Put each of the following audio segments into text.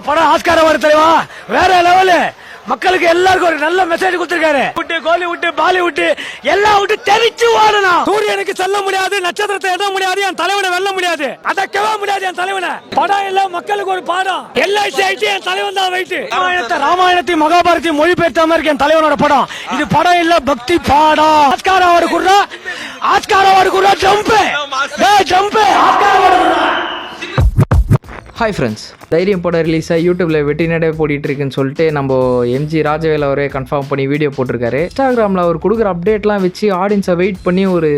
படம் Oscar award தலைவா வேற லெவலு. மக்களுக்கு எல்லாருக்கும் ஒரு நல்ல மெசேஜ் கொடுத்திருக்காரு. விட்டு கோலிவுட் பாலிவுட் எல்லாம் விட்டு தெரிச்சு வாழணும். சூரியனுக்கு செல்ல முடியாது, நட்சத்திரத்தை எட முடியாது, என் தலைவனை வெல்ல முடியாது, அதக்கவே முடியாது என் தலைவனை. படம் எல்லாம் மக்களுக்கு ஒரு பாடம். எல்ஐசி ஐடி என் தலைவன் தான் வெயிட். ராமாயணத்தை மகாபாரதி மொழிபெயர்த்த மாதிரி என் தலைவனோட படம். இது படம் இல்ல பக்தி பாடம். ஆஸ்கார் அவார்டு குடுறா, ஆஸ்கார் அவார்டு குடுறா, ஜம்ப் ஜம்ப் ஆஸ்கார் அவார்டு குடுறா. ஹாய் ஃப்ரெண்ட்ஸ், தைரியம் படம் ரிலீஸாக யூடியூப்பில் வெட்டி நடை போட்டிகிட்டு இருக்குன்னு சொல்லிட்டு நம்ம எம்ஜி ராஜவேல் அவரே கன்ஃபார்ம் பண்ணி வீடியோ போட்டிருக்காரு. இன்ஸ்டாகிராமில் அவர் கொடுக்குற அப்டேட்லாம் வச்சு ஆடியன்ஸை வெயிட் பண்ணி ஒரு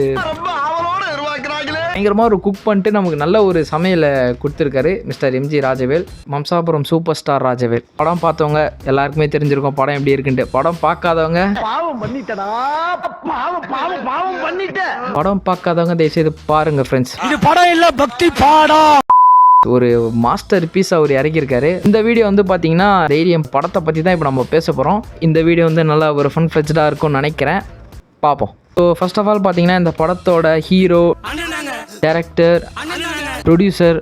பயங்கரமாக ஒரு குக் பண்ணிட்டு நமக்கு நல்ல ஒரு சமையலை கொடுத்துருக்காரு mister MG Rajavel, Mamsapuram super star Rajavel. படம் பார்த்தவங்க எல்லாருக்குமே தெரிஞ்சிருக்கும் படம் எப்படி இருக்குன்ட்டு. படம் பார்க்காதவங்க தயவுசெய்து பாருங்க ஃப்ரெண்ட்ஸ். இது படம் இல்லை பக்தி பாடம். ஒரு மாஸ்டர் பீஸ் அவர் இறக்கியிருக்காரு. இந்த வீடியோ வந்து பார்த்தீங்கன்னா தைரியம் படத்தை பற்றி தான் இப்போ நம்ம பேச போகிறோம். இந்த வீடியோ வந்து நல்லா ஒரு ஃபன் ஃப்ளெஜ்டாக இருக்கும்னு நினைக்கிறேன், பார்ப்போம். ஸோ ஃபர்ஸ்ட் ஆஃப் ஆல் பார்த்தீங்கன்னா இந்த படத்தோட ஹீரோ, டைரக்டர், ப்ரொடியூசர்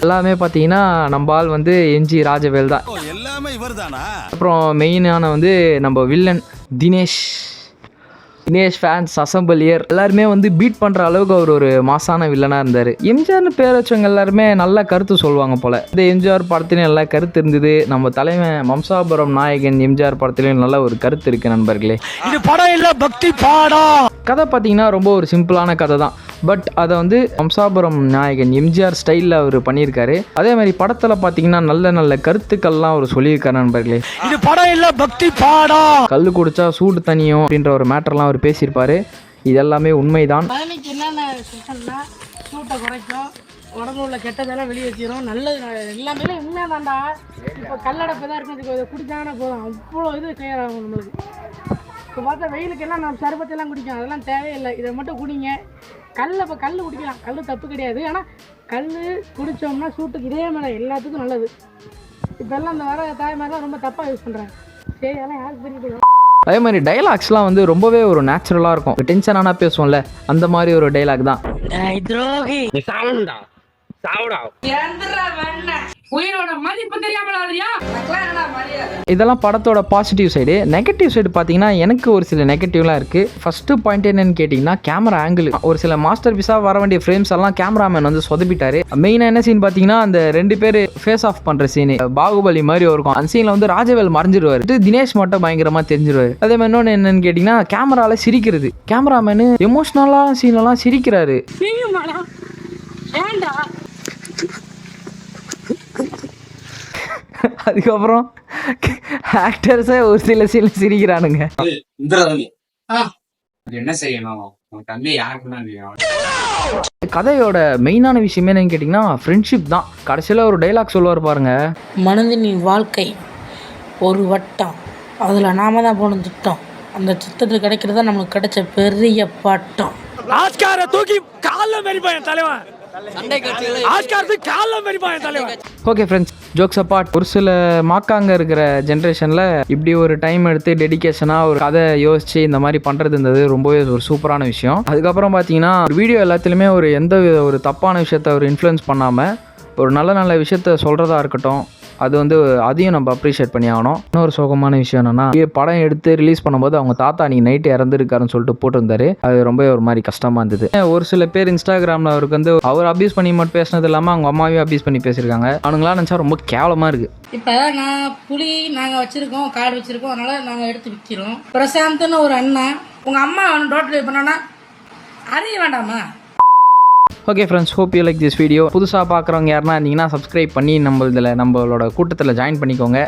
எல்லாமே பார்த்தீங்கன்னா நம்ம ஆள் வந்து எம்ஜி ராஜவேல் தான். அப்புறம் மெயினான வந்து நம்ம வில்லன் தினேஷ் ஃபேன்ஸ் அசம்பிளியர் எல்லாருமே வந்து பீட் பண்ணுற அளவுக்கு அவர் ஒரு மாசான வில்லனாக இருந்தார். எம்ஜிஆர்னு பேர் வச்சவங்க எல்லாருமே நல்ல கருத்து சொல்லுவாங்க போல். இந்த எம்ஜிஆர் படத்துலையும் நல்ல கருத்து இருந்தது. நம்ம தலைவன் மம்சாபுரம் நாயகன் எம்ஜிஆர் படத்துலையும் நல்ல ஒரு கருத்து இருக்குது நண்பர்களே. இது படம் இல்லை பக்தி பாடம். கதை பார்த்தீங்கன்னா ரொம்ப ஒரு சிம்பிளான கதை தான். பட் அதை வந்து மம்சாபுரம் நாயகன் எம்ஜிஆர் ஸ்டைலில் அவர் பண்ணியிருக்காரு. அதே மாதிரி படத்தில் பார்த்தீங்கன்னா நல்ல நல்ல கருத்துக்கள்லாம் அவர் சொல்லியிருக்காரு நண்பர்களே. இது படம் இல்லை பக்தி பாடம். கல் குடிச்சா சூடு தனியும் அப்படின்ற ஒரு மேட்டர்லாம் அவர் பேசியிருப்பாரு. இது எல்லாமே உண்மைதான். சூட்டை குறைக்கும், உடம்பு உள்ள கெட்டதெல்லாம் வெளியே வச்சிடும், நல்லது எல்லாமே உண்மைதான்டா. இப்போ கல்லடப்பை தான் இருக்கும், இதுக்கு குடிச்சாங்கன்னா போதும் அவ்வளோ இது கிளியர் ஆகும் நம்மளுக்கு. இப்போ பார்த்தா வெயிலுக்கெல்லாம் நம்ம சர்பத்தெல்லாம் குடிக்கும், அதெல்லாம் தேவையில்லை. இதை மட்டும் குடிங்க. இப்போ கல் குடிக்கலாம், கல் தப்பு கிடையாது. ஆனால் கல் குடித்தோம்னா சூட்டுக்கு இதே மாதிரி எல்லாத்துக்கும் நல்லது. இப்போல்லாம் அந்த வர தாய்மாரெலாம் ரொம்ப தப்பாக யூஸ் பண்ணுறாங்க. சரி, அதெல்லாம் யாருக்கு தெரியல. அதே மாதிரி டைலாக்ஸ்லாம் வந்து ரொம்பவே ஒரு நேச்சுரலாக இருக்கும். டென்ஷனானா பேசுவோம்ல, அந்த மாதிரி ஒரு டைலாக் தான். இதெல்லாம் படத்தோட பாசிட்டிவ் சைடு. நெகட்டிவ் சைடு பார்த்தீங்கன்னா எனக்கு ஒரு சில நெகட்டிவ்லாம் இருக்குது. ஃபஸ்ட்டு பாயிண்ட் என்னன்னு கேட்டிங்கன்னா கேமரா ஆங்கிள். ஒரு சில மாஸ்டர் பீஸாக வர வேண்டிய ஃப்ரேம்ஸ் எல்லாம் கேமராமேன் வந்து சொதப்பிட்டாரு. மெயினாக என்ன சீன் பார்த்தீங்கன்னா அந்த 2 பேர் ஃபேஸ் ஆஃப் பண்ணுற சீனு பாகுபலி மாதிரி இருக்கும். அந்த சீனில் வந்து ராஜவேல் மறைஞ்சிருவார், தினேஷ் மட்டும் பயங்கரமாக தெரிஞ்சிருவார். அதே மாதிரி இன்னொன்று என்னன்னு கேட்டிங்கன்னா கேமராவில் சிரிக்கிறது. கேமராமேனு எமோஷ்னலாக சீனெல்லாம் சிரிக்கிறாரு. அதுக்கப்புறம் ஆக்டர்ஸே ஒரு சில சிரிக்கிறானுங்க. கதையோட மெயினான விஷயமே என்னன்னு கேட்டிங்கன்னா ஃப்ரெண்ட்ஷிப் தான். கடைசியில் ஒரு டைலாக் சொல்லுவார் பாருங்க, மனிதனின் வாழ்க்கை ஒரு வட்டம், அதில் நாம தான் போன திட்டம், அந்த திட்டத்துக்கு கிடைக்கிறதா நமக்கு கிடைச்ச பெரிய பட்டம். ஆஸ்காரை தூக்கி கால்ல மெரிப்பான் தலைவன். ஓகே ஃப்ரெண்ட்ஸ், ஜோக்ஸ் அப்பார்ட், ஒரு சில மாக்காங்க இருக்கிற ஜென்ரேஷனில் இப்படி ஒரு டைம் எடுத்து டெடிகேஷனாக ஒரு கதை யோசிச்சு இந்த மாதிரி பண்ணுறது இருந்தது ரொம்பவே ஒரு சூப்பரான விஷயம். அதுக்கப்புறம் பார்த்தீங்கன்னா ஒரு வீடியோ எல்லாத்துலேயுமே ஒரு எந்த ஒரு தப்பான விஷயத்த ஒரு இன்ஃப்ளூயன்ஸ் பண்ணாமல் ஒரு நல்ல நல்ல விஷயத்த சொல்கிறதா இருக்கட்டும், அது வந்து அதையும் நம்ம அப்ரிஷியேட் பண்ணி ஆகணும். இன்னொரு சோகமான விஷயம் என்னன்னா, படம் எடுத்து ரிலீஸ் பண்ணும்போது அவங்க தாத்தா அன்னைக்கு நைட்டு இறந்துருக்காருன்னு சொல்லிட்டு போட்டிருந்தாரு. அது ரொம்ப ஒரு மாதிரி கஷ்டமா இருந்தது. ஒரு சில பேர் இன்ஸ்டாகிராமில் அவருக்கு வந்து அவர் அபியூஸ் பண்ணி மட்டும் பேசினது இல்லாமல் அவங்க அம்மாவையும் அபியூஸ் பண்ணி பேசியிருக்காங்க. அவனுங்களாம் நினச்சா ரொம்ப கேவலமாக இருக்கு. இப்போ நான் புலி நாங்கள் வச்சிருக்கோம், காடு வச்சிருக்கோம், அதனால நாங்கள் எடுத்து விற்கிறோம். பிரசாந்த்னு ஒரு அண்ணன் உங்கள் அம்மா அவன் ரோட்டில் பண்ணோன்னா அறிய வேண்டாமா? Okay friends, hope you like this video. புதுசாக பார்க்குறவங்க யாருன்னா இருந்தீங்கன்னா சப்ஸ்கிரைப் பண்ணி நம்மளோட கூட்டத்தில் ஜாயின் பண்ணிக்கோங்க.